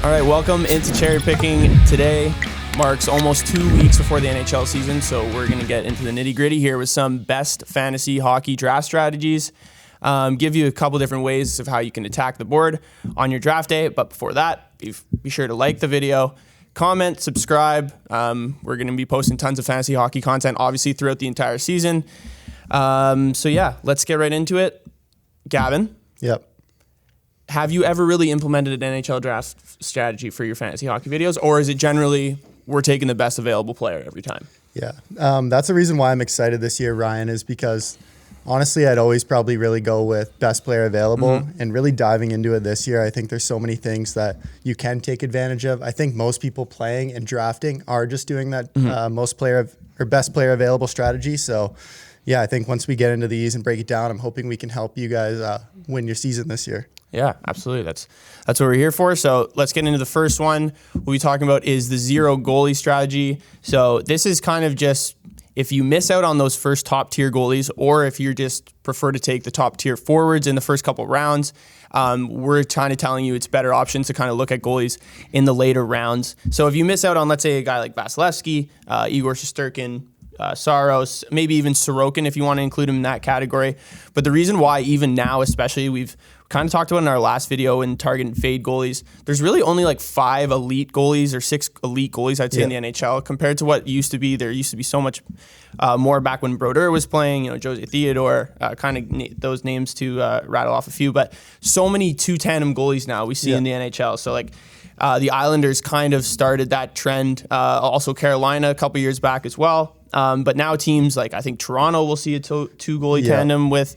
All right, welcome into Cherry Picking. Today marks almost 2 weeks before the NHL season, so we're going to get into the nitty-gritty here with some best fantasy hockey draft strategies. Give you a couple different ways of how you can attack the board on your draft day. But before that, be sure to like the video, comment, subscribe. We're going to be posting tons of fantasy hockey content, obviously, throughout the entire season. So yeah, let's get right into it. Gavin. Yep. Have you ever really implemented an NHL draft strategy for your fantasy hockey videos, or is it generally we're taking the best available player every time? Yeah, that's the reason why I'm excited this year, Ryan, is because honestly, I'd always probably really go with best player available, and really diving into it this year. I think there's so many things that you can take advantage of. I think most people playing and drafting are just doing that best player available strategy. So yeah, I think once we get into these and break it down, I'm hoping we can help you guys win your season this year. Yeah, absolutely. That's what we're here for. So let's get into the first one. What we're talking about is the zero goalie strategy. So this is kind of just if you miss out on those first top tier goalies, or if you just prefer to take the top tier forwards in the first couple rounds, we're kind of telling you it's better options to kind of look at goalies in the later rounds. So if you miss out on, let's say, a guy like Vasilevsky, Igor Shesterkin, Saros, maybe even Sorokin if you want to include him in that category. But the reason why even now, especially, we've kind of talked about in our last video in target and fade goalies, there's really only like 5 elite goalies or 6 elite goalies, I'd say, in the NHL compared to what used to be. There used to be so much more back when Brodeur was playing, Jose Theodore, kind of those names to rattle off a few, but so many 2 tandem goalies now we see in the NHL. So like the Islanders kind of started that trend. Also Carolina a couple years back as well. But now teams like, I think Toronto will see a 2 goalie tandem with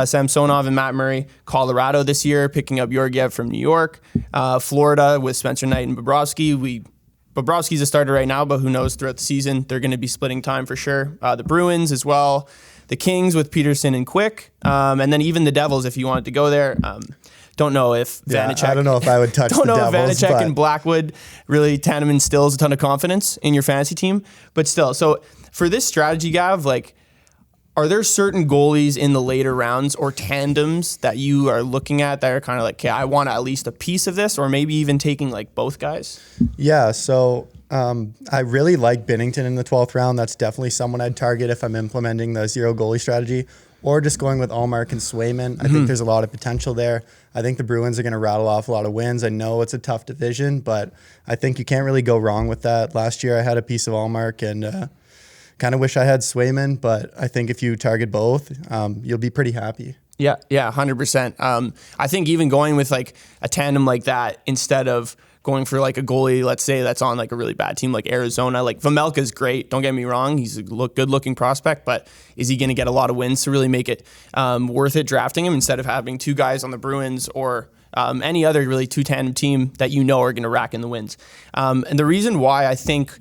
Samsonov and Matt Murray. Colorado this year picking up Georgiev from New York. Florida with Spencer Knight and Bobrovsky. Bobrovsky's a starter right now, but who knows, throughout the season they're going to be splitting time for sure. The Bruins as well. The Kings with Peterson and Quick. And then even the Devils, if you wanted to go there. Don't know if Vanacek. I don't know if I would touch the Devils. Don't know if Vanacek and Blackwood really tandem instills a ton of confidence in your fantasy team. But still, so for this strategy, Gav, like, are there certain goalies in the later rounds or tandems that you are looking at that are kind of like, okay, I want at least a piece of this, or maybe even taking like both guys? Yeah, so I really like Binnington in the 12th round. That's definitely someone I'd target if I'm implementing the zero goalie strategy, or just going with Ullmark and Swayman. I think there's a lot of potential there. I think the Bruins are going to rattle off a lot of wins. I know it's a tough division, but I think you can't really go wrong with that. Last year I had a piece of Ullmark and kind of wish I had Swayman, but I think if you target both, you'll be pretty happy. Yeah, 100%. I think even going with like a tandem like that instead of going for like a goalie, let's say, that's on like a really bad team like Arizona. Like Vejmelka's great, don't get me wrong. He's a good-looking prospect, but is he going to get a lot of wins to really make it worth it drafting him instead of having 2 guys on the Bruins or any other really 2 tandem team that are going to rack in the wins? And the reason why I think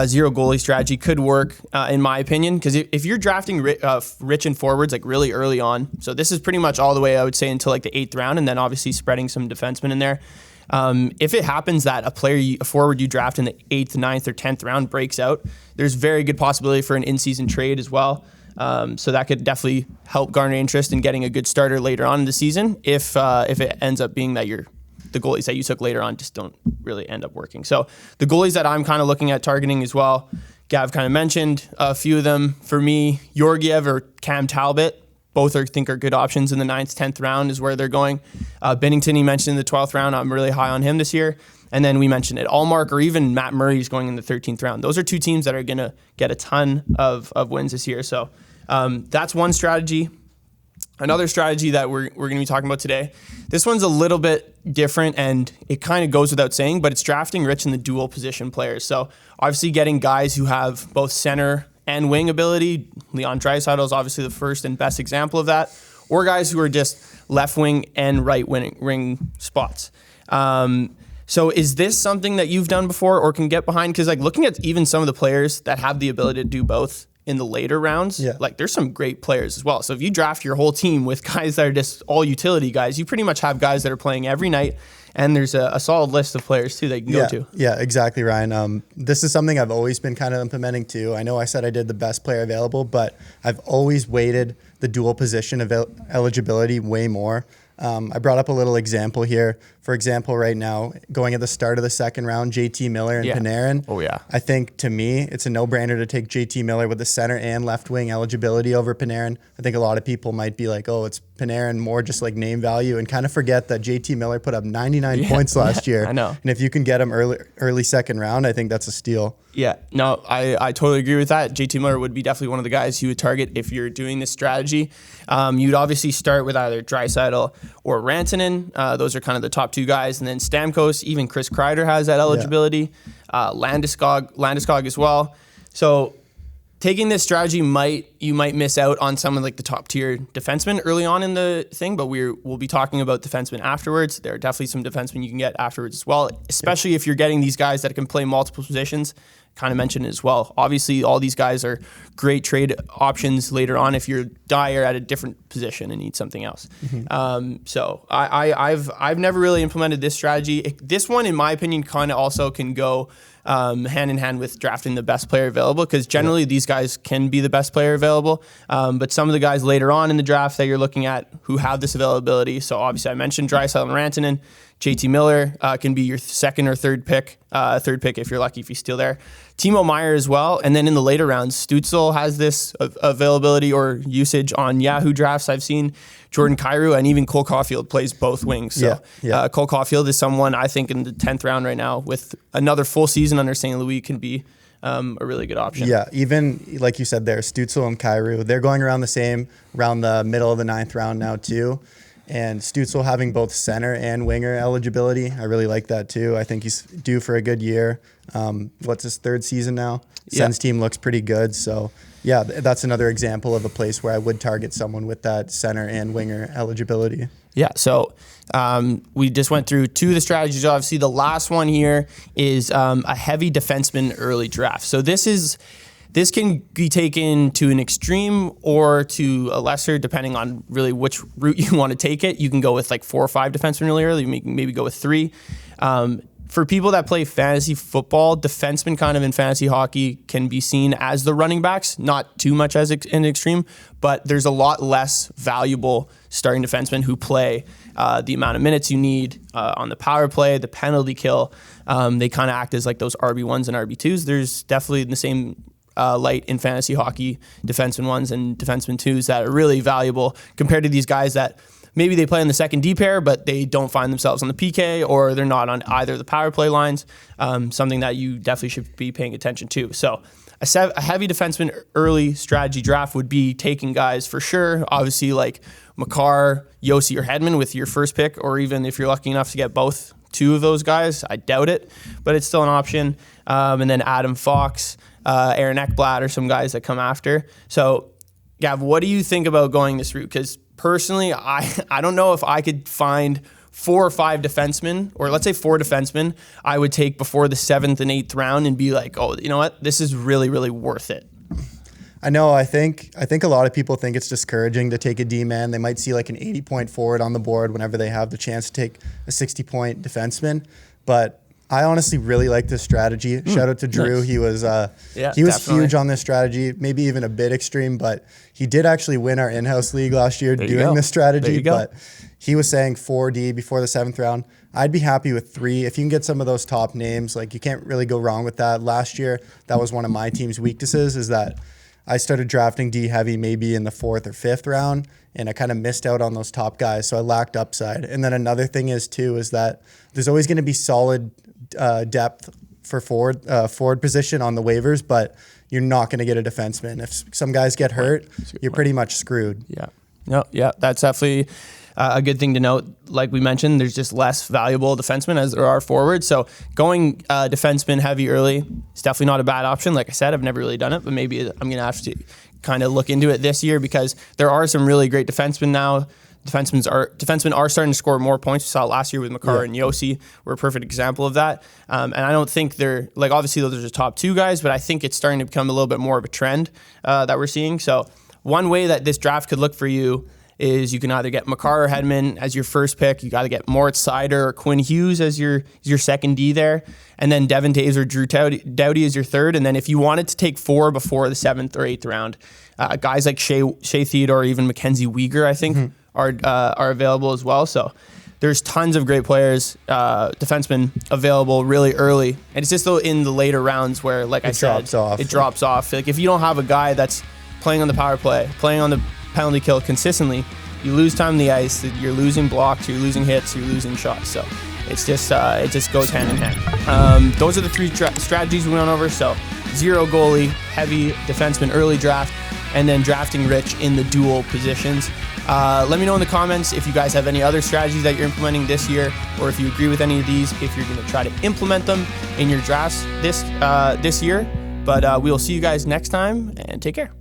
zero goalie strategy could work, in my opinion, because if you're drafting rich and forwards like really early on, so this is pretty much all the way, I would say, until like the 8th round, and then obviously spreading some defensemen in there. If it happens that a forward you draft in the 8th, 9th, or 10th round breaks out, there's very good possibility for an in-season trade as well. So that could definitely help garner interest in getting a good starter later on in the season if it ends up being that the goalies that you took later on just don't really end up working. So the goalies that I'm kind of looking at targeting as well, Gav kind of mentioned a few of them. For me, Georgiev or Cam Talbot, both are good options in the 9th, 10th round is where they're going. Binnington, he mentioned in the 12th round. I'm really high on him this year. And then we mentioned it, Ullmark or even Matt Murray is going in the 13th round. Those are 2 teams that are going to get a ton of wins this year. So that's one strategy. Another strategy that we're going to be talking about today, this one's a little bit different and it kind of goes without saying, but it's drafting rich in the dual position players. So obviously getting guys who have both center and wing ability. Leon Draisaitl is obviously the first and best example of that. Or guys who are just left wing and right wing spots. So is this something that you've done before or can get behind? Because like looking at even some of the players that have the ability to do both in the later rounds, like there's some great players as well. So if you draft your whole team with guys that are just all utility guys, you pretty much have guys that are playing every night. And there's a solid list of players, too, that you can go to. Yeah, exactly, Ryan. This is something I've always been kind of implementing, too. I know I said I did the best player available, but I've always weighted the dual position of eligibility way more. I brought up a little example here. For example, right now, going at the start of the second round, JT Miller and Panarin. Oh, yeah. I think, to me, it's a no-brainer to take JT Miller with the center and left wing eligibility over Panarin. I think a lot of people might be like, oh, it's Panarin, more just like name value, and kind of forget that JT Miller put up 99 points last year. I know. And if you can get him early second round, I think that's a steal. Yeah, no, I totally agree with that. JT Miller would be definitely one of the guys you would target if you're doing this strategy. You'd obviously start with either Draisaitl or Rantanen. Those are kind of the top two guys. And then Stamkos, even Chris Kreider has that eligibility. Landeskog as well. So taking this strategy you might miss out on some of like the top tier defensemen early on in the thing, but we'll be talking about defensemen afterwards. There are definitely some defensemen you can get afterwards as well, especially if you're getting these guys that can play multiple positions. Kind of mentioned as well. Obviously, all these guys are great trade options later on if you're dire at a different position and need something else. So I've never really implemented this strategy. This one, in my opinion, kind of also can go hand in hand with drafting the best player available, because generally these guys can be the best player available. But some of the guys later on in the draft that you're looking at who have this availability. So obviously I mentioned Draisaitl and Rantanen. JT Miller can be your second or third pick if you're lucky, if he's still there. Timo Meier as well. And then in the later rounds, Stützle has this availability or usage on Yahoo drafts. I've seen Jordan Kyrou, and even Cole Caulfield plays both wings. So Cole Caulfield is someone I think in the 10th round right now with another full season under St. Louis can be a really good option. Yeah, even like you said there, Stützle and Kyrou, they're going around the middle of the 9th round now too. And Stützle having both center and winger eligibility, I really like that too. I think he's due for a good year. What's his 3rd season now? Sens team looks pretty good. So yeah, that's another example of a place where I would target someone with that center and winger eligibility. Yeah, so we just went through 2 of the strategies. Obviously, the last one here is a heavy defenseman early draft. So this can be taken to an extreme or to a lesser, depending on really which route you want to take it. You can go with like 4 or 5 defensemen really early. You can maybe go with 3. For people that play fantasy football, defensemen kind of in fantasy hockey can be seen as the running backs, not too much as an extreme, but there's a lot less valuable starting defensemen who play the amount of minutes you need on the power play, the penalty kill. They kind of act as like those RB1s and RB2s. There's definitely the same light in fantasy hockey, defenseman 1s and defenseman 2s that are really valuable compared to these guys that maybe they play on the second D pair, but they don't find themselves on the PK, or they're not on either of the power play lines, something that you definitely should be paying attention to. So a heavy defenseman early strategy draft would be taking guys for sure, obviously like Makar, Yossi, or Hedman with your first pick, or even if you're lucky enough to get both 2 of those guys. I doubt it, but it's still an option. And then Adam Fox, Aaron Ekblad, or some guys that come after. So Gav, what do you think about going this route? Because personally, I don't know if I could find 4 or 5 defensemen, or let's say 4 defensemen, I would take before the 7th and 8th round and be like, oh, you know what? This is really, really worth it. I know. I think a lot of people think it's discouraging to take a D-man. They might see like an 80-point forward on the board whenever they have the chance to take a 60-point defenseman. But I honestly really like this strategy. Shout out to Drew. Nice. He was huge on this strategy, maybe even a bit extreme, but he did actually win our in-house league last year doing this strategy. But he was saying 4D before the 7th round. I'd be happy with 3. If you can get some of those top names, like you can't really go wrong with that. Last year, that was one of my team's weaknesses, is that I started drafting D heavy maybe in the 4th or 5th round, and I kind of missed out on those top guys, so I lacked upside. And then another thing is that there's always going to be solid depth for forward position on the waivers, but you're not going to get a defenseman. If some guys get hurt, you're pretty much screwed. Yeah, that's definitely a good thing to note. Like we mentioned, there's just less valuable defensemen as there are forwards. So going defenseman heavy early is definitely not a bad option. Like I said, I've never really done it, but maybe I'm going to have to kind of look into it this year, because there are some really great defensemen now. Defensemen are starting to score more points. We saw it last year with Makar and Yossi. We're a perfect example of that. And I don't think they're, like, obviously those are the top 2 guys, but I think it's starting to become a little bit more of a trend that we're seeing. So one way that this draft could look for you is you can either get Makar or Hedman as your first pick. You got to get Moritz Seider or Quinn Hughes as your second D there. And then Devin Toews or Drew Doughty as your third. And then if you wanted to take 4 before the 7th or 8th round, guys like Shea Theodore or even Mackenzie Weegar, I think, are available as well. So there's tons of great players, defensemen available really early. And it's just in the later rounds where, like I said, it drops off. Like if you don't have a guy that's playing on the power play, playing on the penalty kill consistently, you lose time on the ice, you're losing blocks, you're losing hits, you're losing shots. So it's just, it just goes hand in hand. Those are the three strategies we went over. So 0 goalie, heavy defenseman early draft, and then drafting rich in the dual positions. Let me know in the comments if you guys have any other strategies that you're implementing this year, or if you agree with any of these, if you're going to try to implement them in your drafts this year. But we will see you guys next time, and take care.